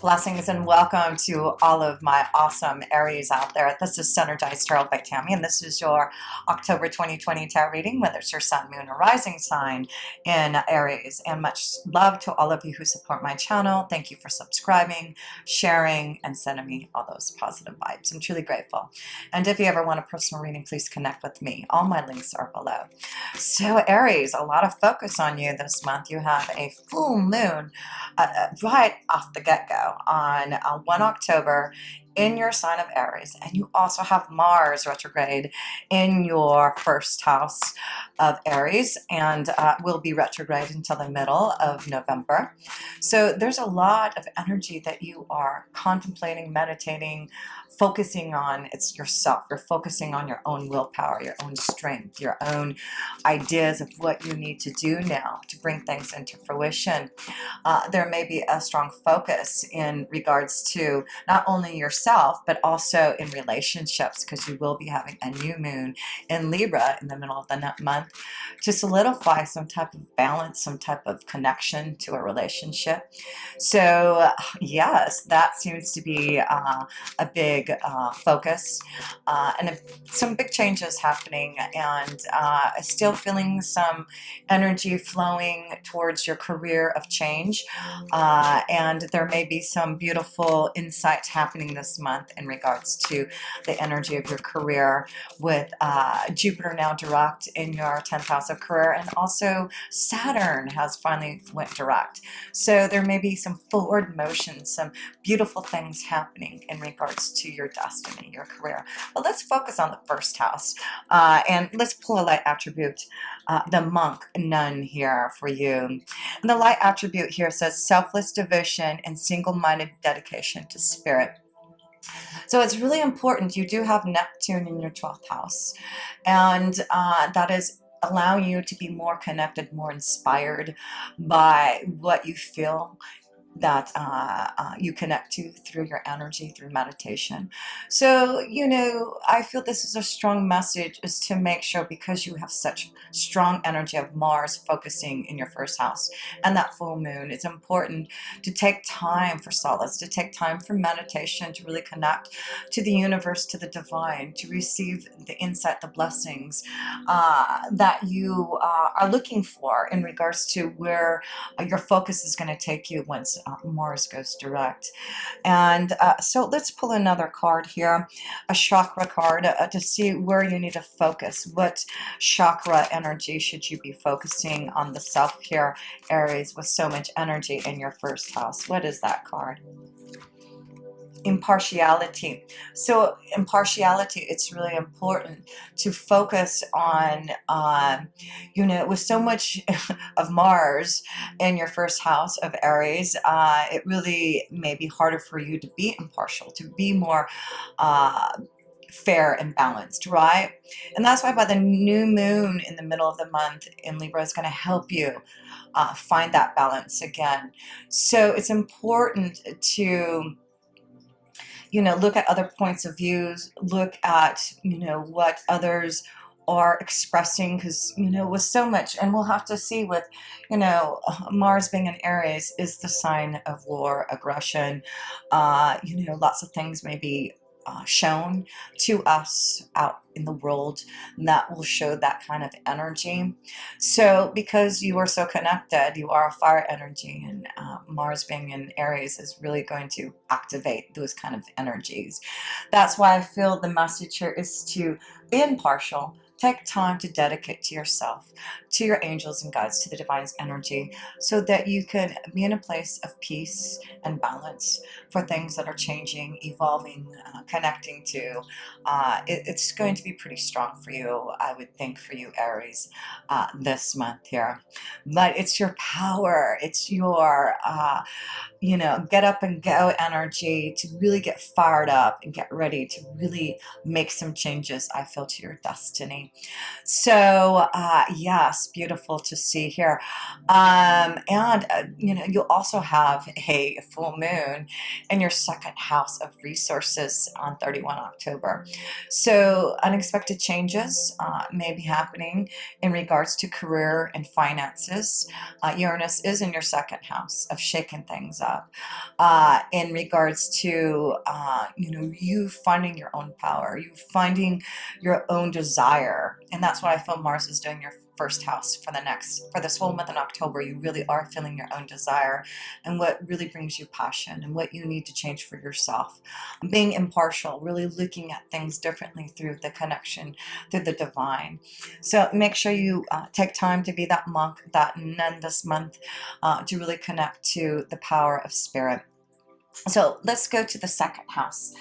Blessings and welcome to all of my awesome Aries out there. This is Synergized Tarot by Tammy, and this is your October 2020 tarot reading, whether it's your sun, moon, or rising sign in Aries. And much love to all of you who support my channel. Thank you for subscribing, sharing, and sending me all those positive vibes. I'm truly grateful. And if you ever want a personal reading, please connect with me. All my links are below. So Aries, a lot of focus on you this month. You have a full moon right off the get-go on 1 October in your sign of Aries, and you also have Mars retrograde in your first house of Aries, and will be retrograde until the middle of November. So there's a lot of energy that you are contemplating, meditating, focusing on. It's yourself. You're focusing on your own willpower, your own strength, your own ideas of what you need to do now to bring things into fruition. There may be a strong focus in regards to not only yourself, but also in relationships, because you will be having a new moon in Libra in the middle of the month to solidify some type of balance, some type of connection to a relationship. So yes, that seems to be a big focus, and some big changes happening, and still feeling some energy flowing towards your career of change, and there may be some beautiful insights happening this month in regards to the energy of your career, with Jupiter now direct in your 10th house of career, and also Saturn has finally went direct. So there may be some forward motion, some beautiful things happening in regards to your destiny, your career. But let's focus on the first house, and let's pull a light attribute, the monk nun here for you. And the light attribute here says selfless devotion and single-minded dedication to spirit. So it's really important. You do have Neptune in your 12th house, and that is allowing you to be more connected, more inspired by what you feel that you connect to through your energy, through meditation. So, you know, I feel this is a strong message, is to make sure, because you have such strong energy of Mars focusing in your first house and that full moon, it's important to take time for solace, to take time for meditation, to really connect to the universe, to the divine, to receive the insight, the blessings that you are looking for in regards to where your focus is going to take you once Mars goes direct. And so let's pull another card here, a chakra card, to see where you need to focus. What chakra energy should you be focusing on the self here, Aries, with so much energy in your first house? What is that card? Impartiality. So impartiality, it's really important to focus on, you know, with so much of Mars in your first house of Aries, it really may be harder for you to be impartial, to be more fair and balanced, right? And that's why by the new moon in the middle of the month in Libra is going to help you find that balance again. So it's important to, you know, look at other points of views, look at, you know, what others are expressing, because, you know, with so much, and we'll have to see with, you know, Mars being in Aries is the sign of war, aggression, you know, lots of things may be shown to us out in the world that will show that kind of energy. So because you are so connected, you are a fire energy, and Mars being in Aries is really going to activate those kind of energies. That's why I feel the message here is to be impartial. Take time to dedicate to yourself, to your angels and guides, to the divine's energy, so that you can be in a place of peace and balance for things that are changing, evolving, connecting to. It's going to be pretty strong for you, I would think, for you, Aries, this month here. But it's your power. It's your, you know, get up and go energy to really get fired up and get ready to really make some changes, I feel, to your destiny. So yes, beautiful to see here. And you know, you also have a full moon in your second house of resources on 31 October. So unexpected changes may be happening in regards to career and finances. Uranus is in your second house of shaking things up. In regards to you know, you finding your own power, you finding your own desire. And that's what I feel Mars is doing your first house for this whole month in October. You really are feeling your own desire and what really brings you passion and what you need to change for yourself. Being impartial, really looking at things differently through the connection, through the divine. So make sure you take time to be that monk, that nun this month, to really connect to the power of spirit. So let's go to the second house,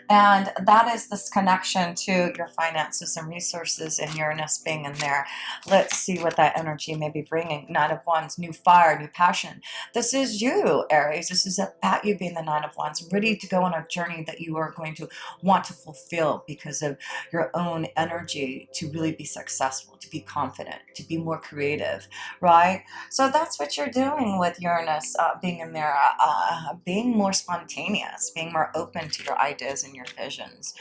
and that is this connection to your finances and resources and Uranus being in there. Let's see what that energy may be bringing. Nine of Wands, new fire, new passion. This is you, Aries. This is about you being the Nine of Wands, ready to go on a journey that you are going to want to fulfill because of your own energy, to really be successful, to be confident, to be more creative, right? So that's what you're doing with Uranus being in there, being more spontaneous, being more open to your ideas and your visions,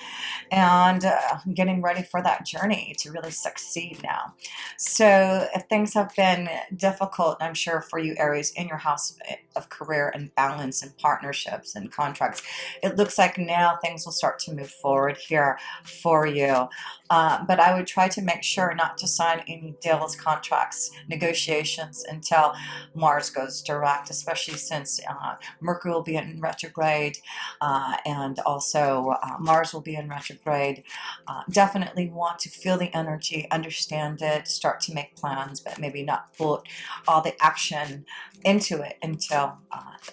and getting ready for that journey to really succeed now. So if things have been difficult, I'm sure for you, Aries, in your house of career and balance and partnerships and contracts, it looks like now things will start to move forward here for you. But I would try to make sure not to sign any deals, contracts, negotiations until Mars goes direct, especially since Mercury will be in retrograde, and also Mars will be in retrograde. Definitely want to feel the energy, understand it, start to make plans, but maybe not put all the action into it until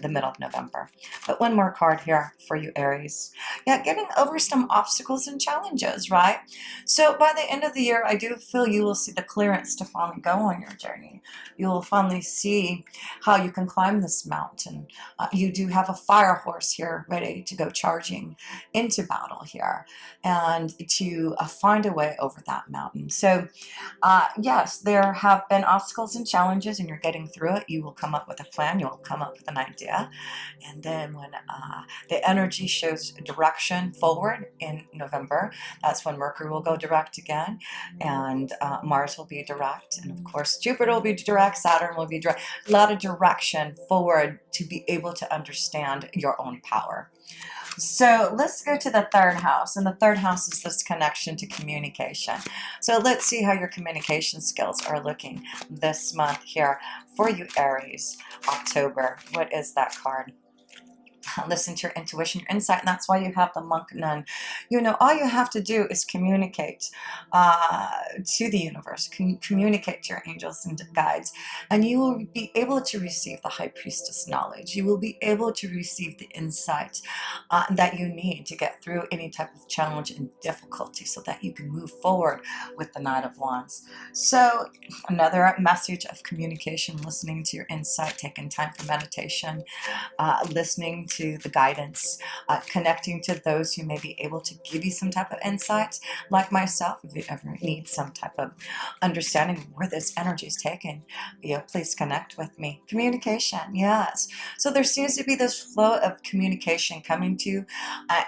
the middle of November. But one more card here for you, Aries. Yeah, getting over some obstacles and challenges, right? So by the end of the year, I do feel you will see the clearance to finally go on your journey. You will finally see how you can climb this mountain. You do have a fire horse here ready to go charging into battle here and to find a way over that mountain. So yes, there have been obstacles and challenges, and you're getting through it. You will come up with a plan. You will come up with an idea. And then when the energy shows direction forward in November, that's when Mercury will go direct again, and Mars will be direct, and of course Jupiter will be direct, Saturn will be direct. A lot of direction forward to be able to understand your own power. So let's go to the third house, and the third house is this connection to communication. So let's see how your communication skills are looking this month here for you, Aries. October, what is that card? Listen to your intuition, your insight, and that's why you have the monk nun. You know, all you have to do is communicate to the universe, communicate to your angels and guides, and you will be able to receive the high priestess knowledge. You will be able to receive the insight that you need to get through any type of challenge and difficulty so that you can move forward with the Knight of Wands. So another message of communication, listening to your insight, taking time for meditation, listening to the guidance, connecting to those who may be able to give you some type of insight, like myself. If you ever need some type of understanding of where this energy is taken, you know, please connect with me. Communication, yes. So there seems to be this flow of communication coming to you,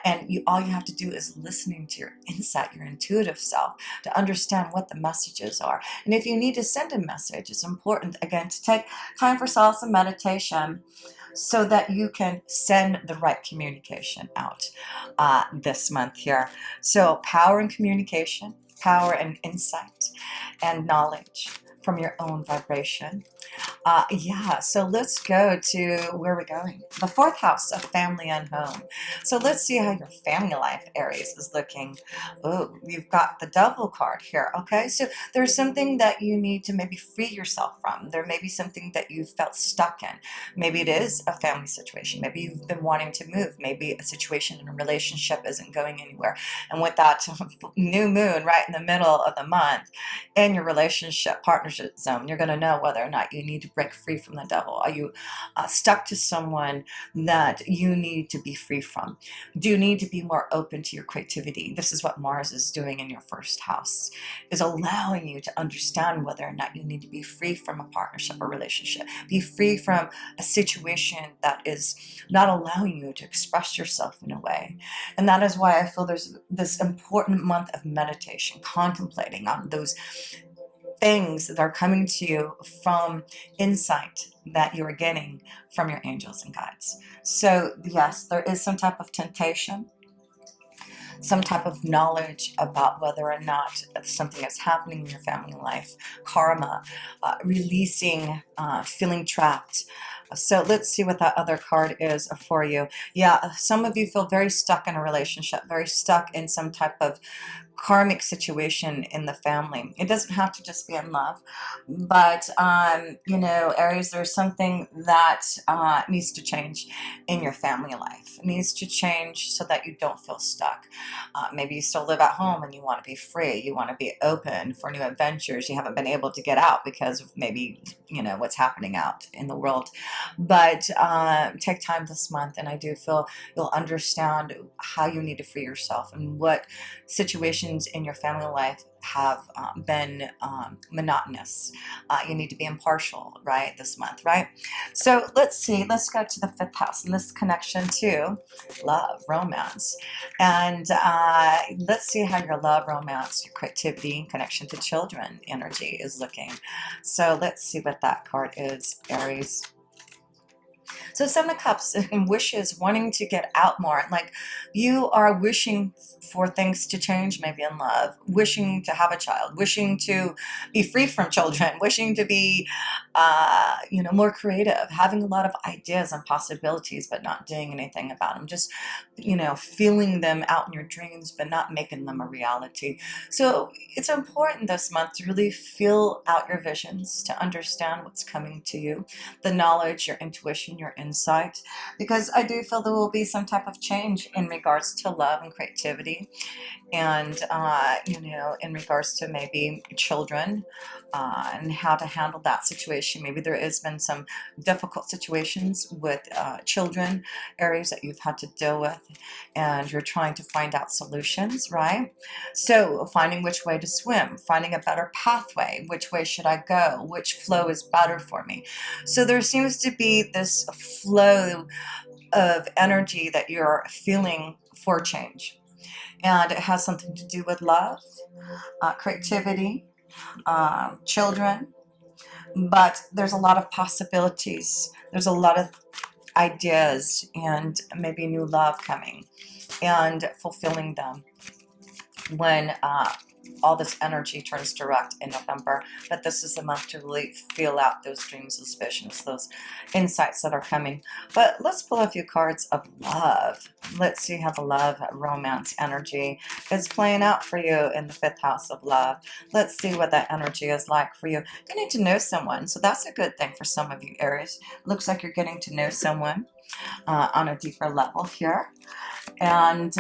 and all you have to do is listening to your insight, your intuitive self, to understand what the messages are. And if you need to send a message, it's important, again, to take time for solace and meditation, so that you can send the right communication out this month here. So power in communication, power and insight and knowledge from your own vibration. Yeah, so let's go to where we're going. The fourth house of family and home. So let's see how your family life, Aries, is looking. Oh, you've got the Devil card here. Okay, so there's something that you need to maybe free yourself from. There may be something that you felt stuck in. Maybe it is a family situation. Maybe you've been wanting to move. Maybe a situation in a relationship isn't going anywhere. And with that new moon right in the middle of the month in your relationship partnership zone, you're going to know whether or not you need to break free from the devil? Are you stuck to someone that you need to be free from? Do you need to be more open to your creativity? This is what Mars is doing in your first house, is allowing you to understand whether or not you need to be free from a partnership or relationship, be free from a situation that is not allowing you to express yourself in a way. And that is why I feel there's this important month of meditation, contemplating on those things that are coming to you from insight that you're getting from your angels and guides. So yes, there is some type of temptation, some type of knowledge about whether or not something is happening in your family life, karma, releasing, feeling trapped. So let's see what that other card is for you. Yeah, some of you feel very stuck in a relationship, very stuck in some type of karmic situation in the family. It doesn't have to just be in love, but you know, Aries, there's something that needs to change in your family life. It needs to change so that you don't feel stuck. Maybe you still live at home and you want to be free, you want to be open for new adventures. You haven't been able to get out because of maybe, you know, what's happening out in the world. But take time this month, and I do feel you'll understand how you need to free yourself and what situations in your family life have been monotonous. You need to be impartial, right, this month, right? So let's see, let's go to the 5th house and this connection to love, romance. And let's see how your love, romance, your creativity, connection to children energy is looking. So let's see what that card is, Aries. So 7 of Cups and wishes, wanting to get out more. Like you are wishing for things to change, maybe in love, wishing to have a child, wishing to be free from children, wishing to be, you know, more creative, having a lot of ideas and possibilities, but not doing anything about them. Just, you know, feeling them out in your dreams, but not making them a reality. So it's important this month to really feel out your visions, to understand what's coming to you, the knowledge, your intuition, your insight, because I do feel there will be some type of change in regards to love and creativity, and you know, in regards to maybe children, and how to handle that situation. Maybe there has been some difficult situations with children, areas that you've had to deal with, and you're trying to find out solutions, right? So finding which way to swim, finding a better pathway, which way should I go, which flow is better for me. So there seems to be this flow of energy that you're feeling for change, and it has something to do with love, creativity, children, but there's a lot of possibilities. There's a lot of ideas and maybe new love coming and fulfilling them when all this energy turns direct in November. But this is the month to really feel out those dreams, those visions, those insights that are coming. But let's pull a few cards of love. Let's see how the love, romance energy is playing out for you in the 5th house of love. Let's see what that energy is like for you. Getting to know someone, so that's a good thing for some of you, Aries. Looks like you're getting to know someone on a deeper level here. And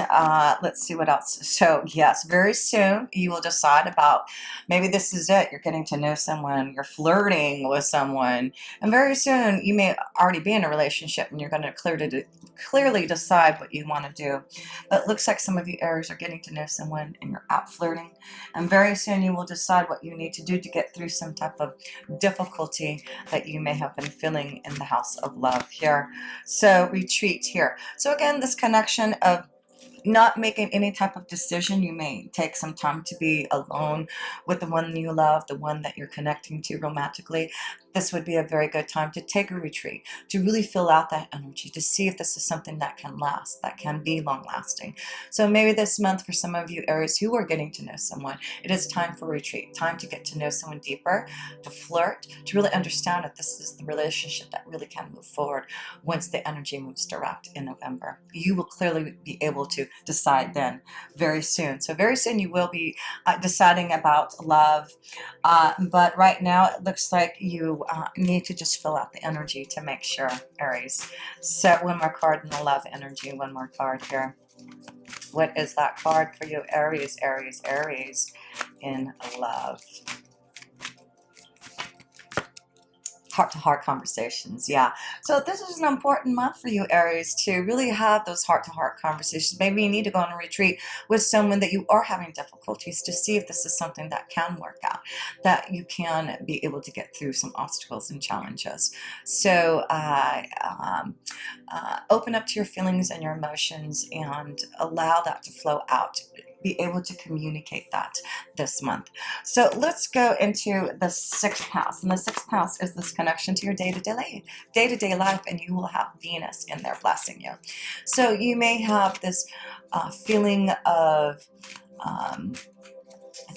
let's see what else. So yes, very soon you will decide about, maybe this is it. You're getting to know someone, you're flirting with someone, and very soon you may already be in a relationship and you're going to clearly decide what you want to do. But it looks like some of you Aries are getting to know someone and you're out flirting, and very soon you will decide what you need to do to get through some type of difficulty that you may have been feeling in the house of love here. So retreat here. So again, this connection of not making any type of decision. You may take some time to be alone with the one you love, the one that you're connecting to romantically. This would be a very good time to take a retreat, to really fill out that energy, to see if this is something that can last, that can be long lasting. So maybe this month for some of you Aries who are getting to know someone, it is time for retreat, time to get to know someone deeper, to flirt, to really understand if this is the relationship that really can move forward once the energy moves direct in November. You will clearly be able to decide then very soon. So very soon you will be deciding about love, but right now it looks like you need to just fill out the energy to make sure, Aries. So one more card in the love energy, one more card here. What is that card for you, Aries, Aries, Aries in love? heart-to-heart conversations. Yeah, so this is an important month for you, Aries, to really have those heart-to-heart conversations. Maybe you need to go on a retreat with someone that you are having difficulties to see if this is something that can work out, that you can be able to get through some obstacles and challenges. So open up to your feelings and your emotions and allow that to flow out. Be able to communicate that this month. So let's go into the 6th house, and the 6th house is this connection to your day-to-day life, and you will have Venus in there blessing you. So you may have this feeling of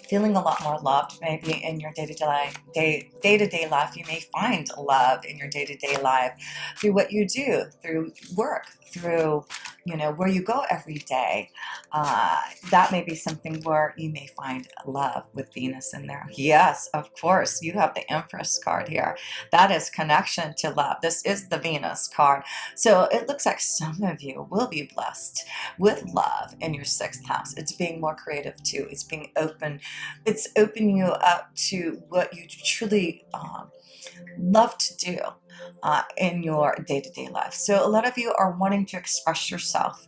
feeling a lot more loved maybe in your day-to-day life. You may find love in your day-to-day life through what you do, through work, through, you know, where you go every day. That may be something where you may find love with Venus in there. Yes, of course, you have the Empress card here. That is connection to love. This is the Venus card. So it looks like some of you will be blessed with love in your 6th house. It's being more creative too. It's being open. It's opening you up to what you truly love to do in your day-to-day life. So a lot of you are wanting to express yourself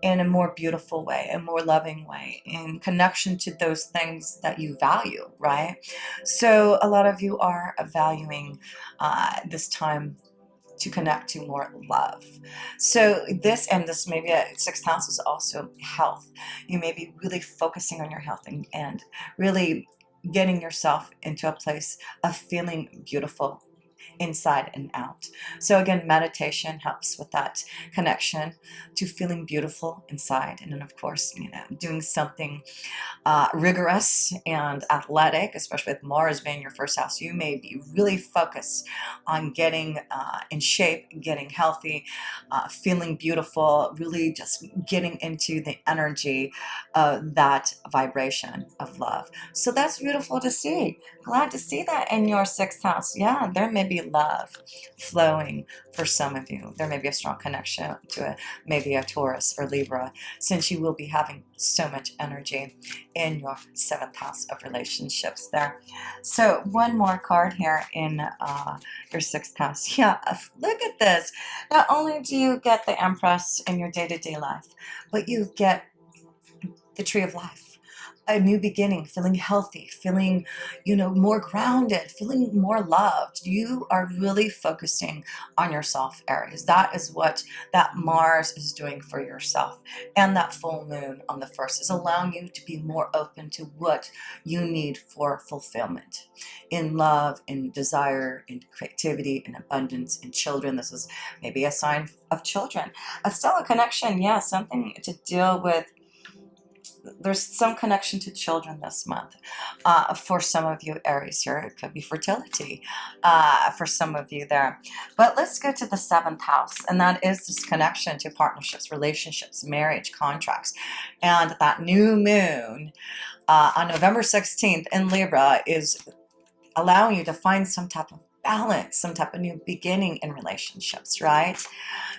in a more beautiful way, a more loving way, in connection to those things that you value, right? So a lot of you are valuing this time to connect to more love. So this maybe a 6th house is also health. You may be really focusing on your health and really getting yourself into a place of feeling beautiful inside and out. So again, meditation helps with that connection to feeling beautiful inside. And then of course, you know, doing something rigorous and athletic, especially with Mars being your 1st house. You may be really focused on getting in shape, getting healthy, feeling beautiful, really just getting into the energy of that vibration of love. So that's beautiful to see. Glad to see that in your 6th house. Yeah, there may be love flowing for some of you. There may be a strong connection to maybe a Taurus or Libra, since you will be having so much energy in your 7th house of relationships there. So one more card here in your 6th house. Yeah, look at this. Not only do you get the Empress in your day-to-day life, but you get the Tree of Life. A new beginning, feeling healthy, feeling, you know, more grounded, feeling more loved. You are really focusing on yourself, Aries. That is what that Mars is doing for yourself. And that full moon on the 1st is allowing you to be more open to what you need for fulfillment in love, in desire, in creativity, in abundance, in children. This is maybe a sign of children. A stellar connection, yeah, something to deal with. There's some connection to children this month for some of you, Aries. Here it could be fertility for some of you there. But let's go to the 7th house, and that is this connection to partnerships, relationships, marriage, contracts. And that new moon on November 16th in Libra is allowing you to find some type of balance, some type of new beginning in relationships, right?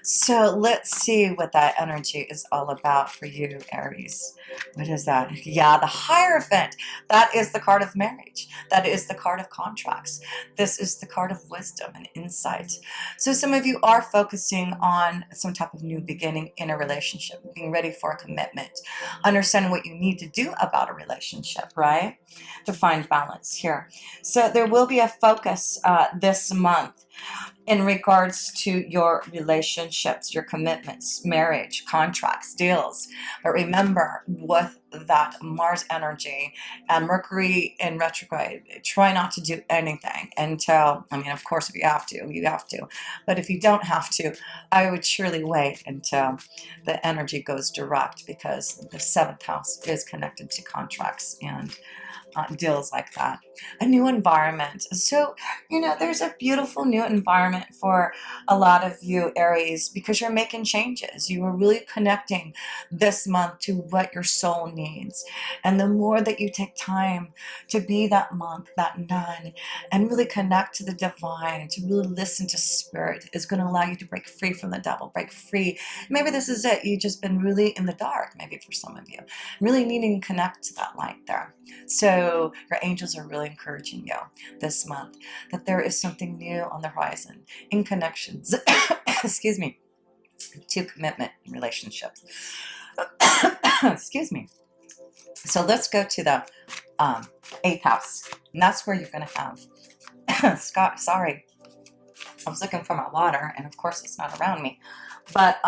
So let's see what that energy is all about for you, Aries. What is that? Yeah, the Hierophant. That is the card of marriage. That is the card of contracts. This is the card of wisdom and insight. So some of you are focusing on some type of new beginning in a relationship, being ready for a commitment, understanding what you need to do about a relationship, right? To find balance here. So there will be a focus this month in regards to your relationships, your commitments, marriage, contracts, deals. But remember, with that Mars energy and Mercury in retrograde, try not to do anything until, I mean, of course, if you have to, you have to. But if you don't have to, I would surely wait until the energy goes direct, because the 7th house is connected to contracts and deals like that. A new environment. So, you know, there's a beautiful new environment for a lot of you, Aries, because you're making changes. You are really connecting this month to what your soul needs. And the more that you take time to be that monk, that nun, and really connect to the divine, to really listen to spirit, is going to allow you to break free from the devil, break free. Maybe this is it. You've just been really in the dark, maybe for some of you, really needing to connect to that light there. So your angels are really encouraging you this month that there is something new on the horizon in connections, excuse me, to commitment in relationships. Excuse me. So let's go to the 8th house, and that's where you're going to have Scott. Sorry, I was looking for my water, and of course it's not around me. But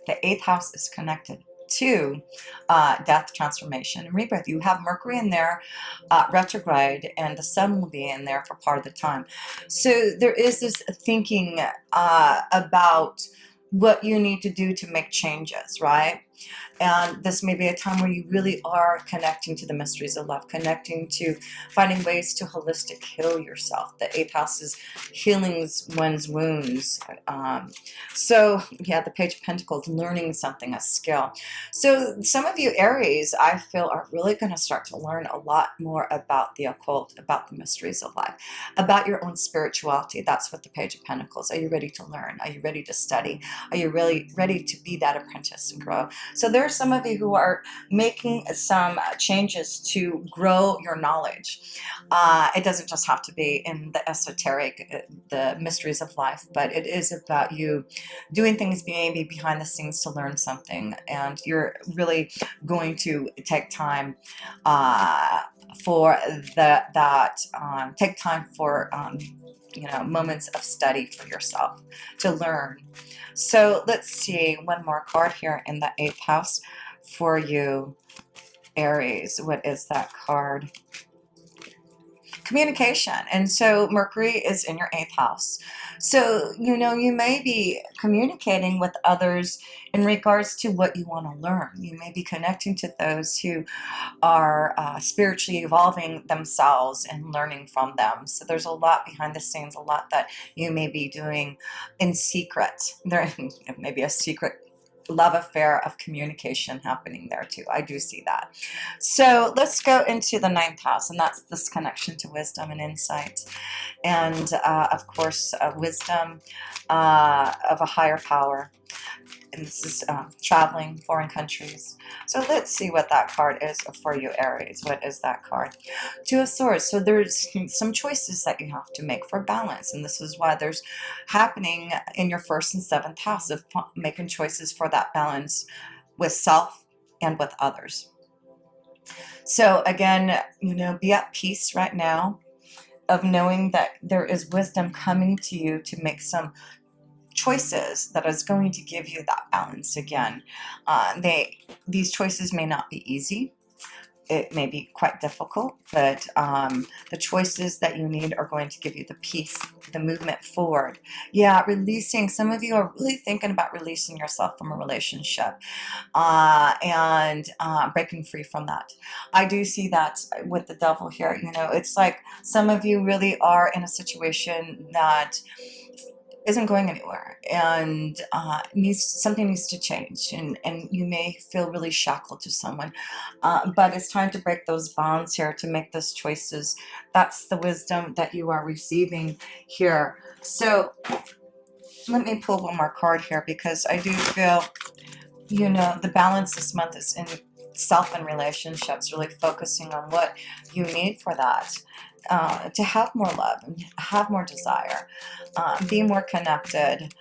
the 8th house is connected to death, transformation, and rebirth. You have Mercury in there retrograde, and the sun will be in there for part of the time. So there is this thinking about what you need to do to make changes, right? And this may be a time where you really are connecting to the mysteries of love, connecting to finding ways to holistic heal yourself. The 8th house is healing one's wounds. So yeah, the Page of Pentacles, learning something, a skill. So some of you Aries, I feel, are really going to start to learn a lot more about the occult, about the mysteries of life, about your own spirituality. That's what the Page of Pentacles. Are you ready to learn? Are you ready to study? Are you really ready to be that apprentice and grow? So there are some of you who are making some changes to grow your knowledge. It doesn't just have to be in the esoteric, the mysteries of life, but it is about you doing things maybe behind the scenes to learn something, and you're really going to take time for take time for you know, moments of study for yourself to learn. So let's see one more card here in the 8th house for you, Aries. What is that card? Communication. And so Mercury is in your 8th house. So, you know, you may be communicating with others in regards to what you want to learn. You may be connecting to those who are spiritually evolving themselves and learning from them. So there's a lot behind the scenes, a lot that you may be doing in secret. There may be a secret love affair of communication happening there too. I do see that. So let's go into the 9th house, and that's this connection to wisdom and insight, and of course wisdom of a higher power. And this is traveling, foreign countries. So let's see what that card is for you, Aries. What is that card? 2 of Swords. So there's some choices that you have to make for balance. And this is why there's happening in your 1st and 7th house of making choices for that balance with self and with others. So again, you know, be at peace right now of knowing that there is wisdom coming to you to make some choices that is going to give you that balance again. These choices may not be easy. It may be quite difficult, but the choices that you need are going to give you the peace, the movement forward. Yeah, releasing. Some of you are really thinking about releasing yourself from a relationship and breaking free from that. I do see that with the devil here. You know, it's like some of you really are in a situation that isn't going anywhere, and something needs to change, and you may feel really shackled to someone, but it's time to break those bonds here, to make those choices. That's the wisdom that you are receiving here. So let me pull one more card here, because I do feel, you know, the balance this month is in self and relationships, really focusing on what you need for that. To have more love and have more desire, be more connected,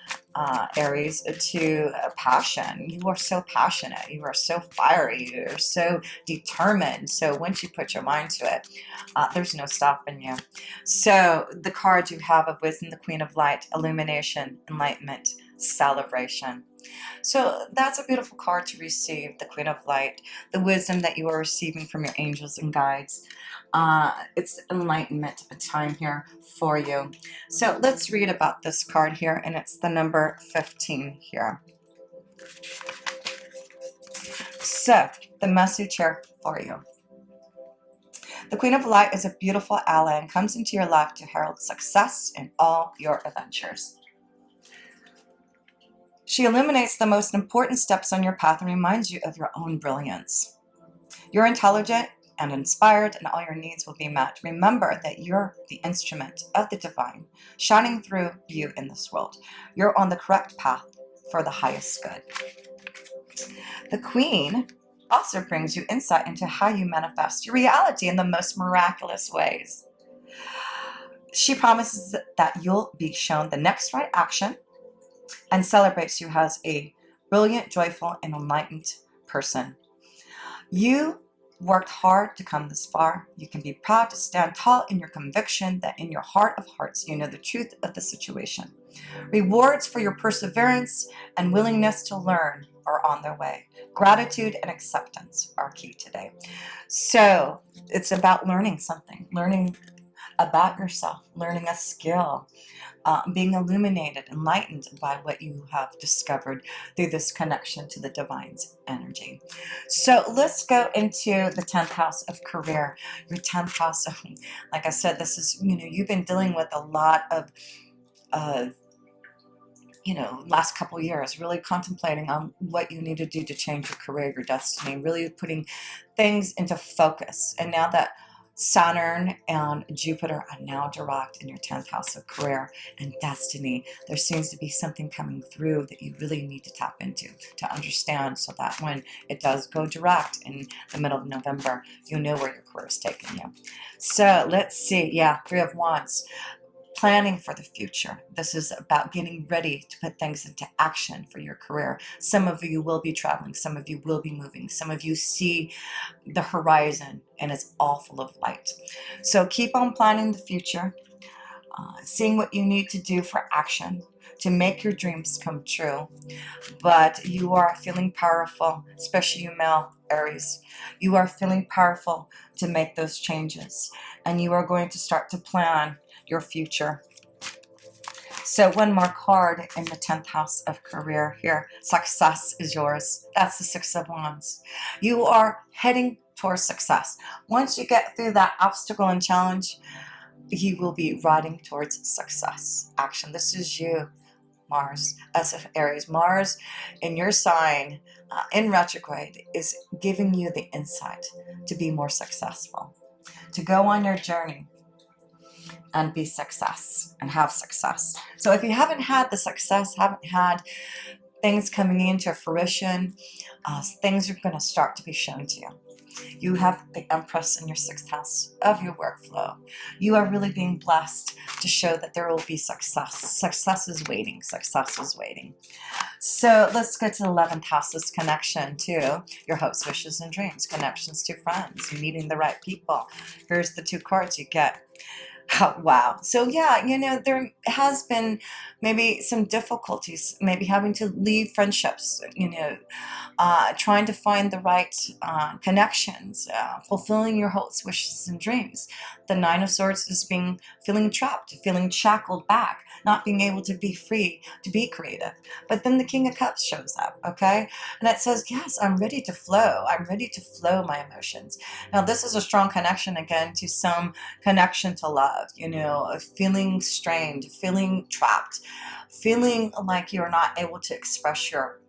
Aries, to passion. You are so passionate, you are so fiery, you're so determined. So once you put your mind to it, there's no stopping you. So the cards you have of wisdom, the Queen of Light, illumination, enlightenment, celebration. So that's a beautiful card to receive, the Queen of Light, the wisdom that you are receiving from your angels and guides. It's enlightenment time here for you. So let's read about this card here, and it's the number 15 here. So the message here for you. The Queen of Light is a beautiful ally and comes into your life to herald success in all your adventures. She illuminates the most important steps on your path and reminds you of your own brilliance. You're intelligent and inspired, and all your needs will be met. Remember that you're the instrument of the divine shining through you in this world. You're on the correct path for the highest good. The Queen also brings you insight into how you manifest your reality in the most miraculous ways. She promises that you'll be shown the next right action and celebrates you as a brilliant, joyful, and enlightened person. You worked hard to come this far. You can be proud to stand tall in your conviction that in your heart of hearts you know the truth of the situation. Rewards for your perseverance and willingness to learn are on their way. Gratitude and acceptance are key today. So it's about learning something, learning about yourself, learning a skill, being illuminated, enlightened by what you have discovered through this connection to the divine's energy. So let's go into the 10th house of career. Your 10th house, like I said, this is, you've been dealing with a lot of, last couple years, really contemplating on what you need to do to change your career, your destiny, really putting things into focus. And now that Saturn and Jupiter are now direct in your 10th house of career and destiny, there seems to be something coming through that you really need to tap into to understand, so that when it does go direct in the middle of November, you know where your career is taking you. So let's see. Yeah, Three of Wands. Planning for the future. This is about getting ready to put things into action for your career. Some of you will be traveling. Some of you will be moving. Some of you see the horizon and it's all full of light. So keep on planning the future, seeing what you need to do for action to make your dreams come true. But you are feeling powerful, especially you male Aries. You are feeling powerful to make those changes, and you are going to start to plan your future. So one more card in the 10th house of career here. Success is yours. That's the Six of Wands. You are heading towards success. Once you get through that obstacle and challenge, you will be riding towards success. Action. This is you, Mars, as Aries. Mars in your sign in retrograde is giving you the insight to be more successful, to go on your journey and be success and have success. So if you haven't had the success, haven't had things coming into fruition, things are going to start to be shown to you. You have the Empress in your 6th house of your workflow. You are really being blessed to show that there will be success. Success is waiting. Success is waiting. So let's go to the 11th house, this connection to your hopes, wishes, and dreams, connections to friends, meeting the right people. Here's the 2 cards you get. Oh, wow. So yeah, there has been maybe some difficulties, maybe having to leave friendships, trying to find the right connections, fulfilling your hopes, wishes, and dreams. The 9 of Swords is feeling trapped, feeling shackled back, not being able to be free, to be creative. But then the King of Cups shows up, okay? And it says, yes, I'm ready to flow. I'm ready to flow my emotions. Now, this is a strong connection, again, to some connection to love, feeling strained, feeling trapped, feeling like you're not able to express your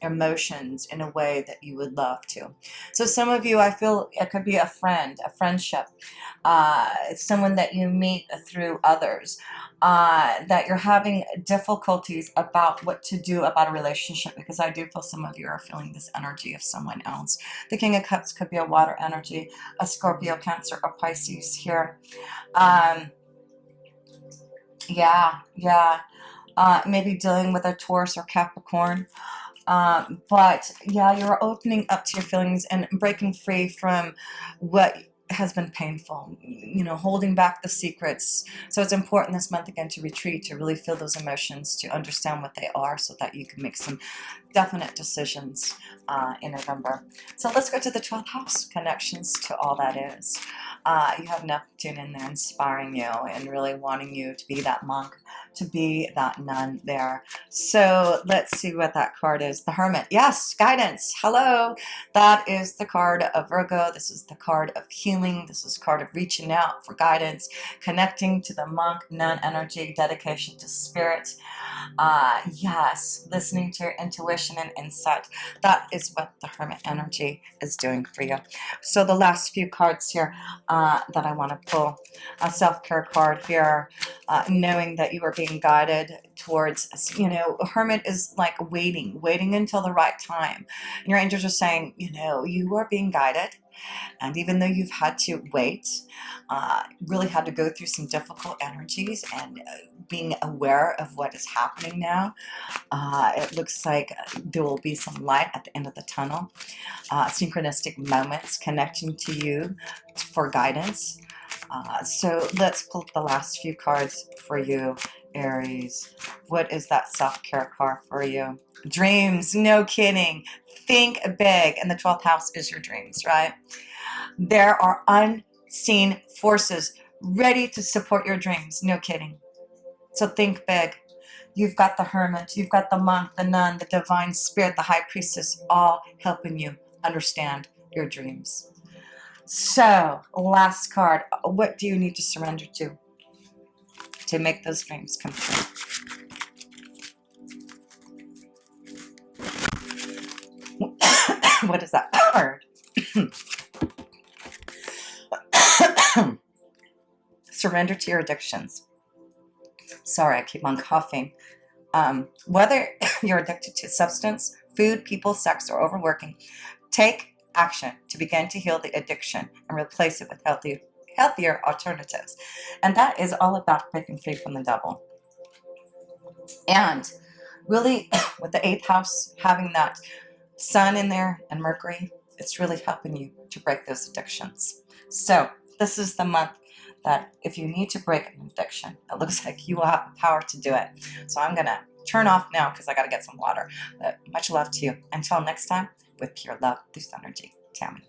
emotions in a way that you would love to. So some of you, I feel it could be a friend, a friendship, someone that you meet through others, that you're having difficulties about what to do about a relationship, because I do feel some of you are feeling this energy of someone else. The King of Cups could be a water energy, a Scorpio, Cancer, or Pisces here. Maybe dealing with a Taurus or Capricorn. But yeah, you're opening up to your feelings and breaking free from what has been painful, holding back the secrets. So it's important this month again to retreat, to really feel those emotions, to understand what they are, so that you can make some definite decisions in November. So let's go to the 12th house, connections to all that is. You have Neptune in there inspiring you and really wanting you to be that monk, to be that nun there. So let's see what that card is. The Hermit. Yes, guidance. Hello. That is the card of Virgo. This is the card of healing. This is the card of reaching out for guidance, connecting to the monk, nun energy, dedication to spirit. Yes, listening to your intuition. intuition and insight. That is what the Hermit energy is doing for you. So the last few cards here that I want to pull, a self-care card here, knowing that you are being guided towards, you know, Hermit is like waiting until the right time. And your angels are saying, you know, you are being guided. And even though you've had to wait, really had to go through some difficult energies and being aware of what is happening now, it looks like there will be some light at the end of the tunnel. Synchronistic moments connecting to you for guidance. So let's pull the last few cards for you, Aries. What is that self-care card for you? Dreams, no kidding. Think big. And the 12th house is your dreams, right? There are unseen forces ready to support your dreams. No kidding. So think big. You've got the Hermit, you've got the monk, the nun, the divine spirit, the high priestess, all helping you understand your dreams. So, last card. What do you need to surrender to make those dreams come true? What is that card? Surrender to your addictions. Sorry, I keep on coughing. Whether you're addicted to substance, food, people, sex, or overworking, take action to begin to heal the addiction and replace it with healthier alternatives. And that is all about breaking free from the devil. And really, with the 8th house having that sun in there and Mercury, it's really helping you to break those addictions. So this is the month that if you need to break an addiction, it looks like you will have the power to do it. So I'm going to turn off now because I got to get some water. But much love to you. Until next time, with pure love, this energy, Tammy.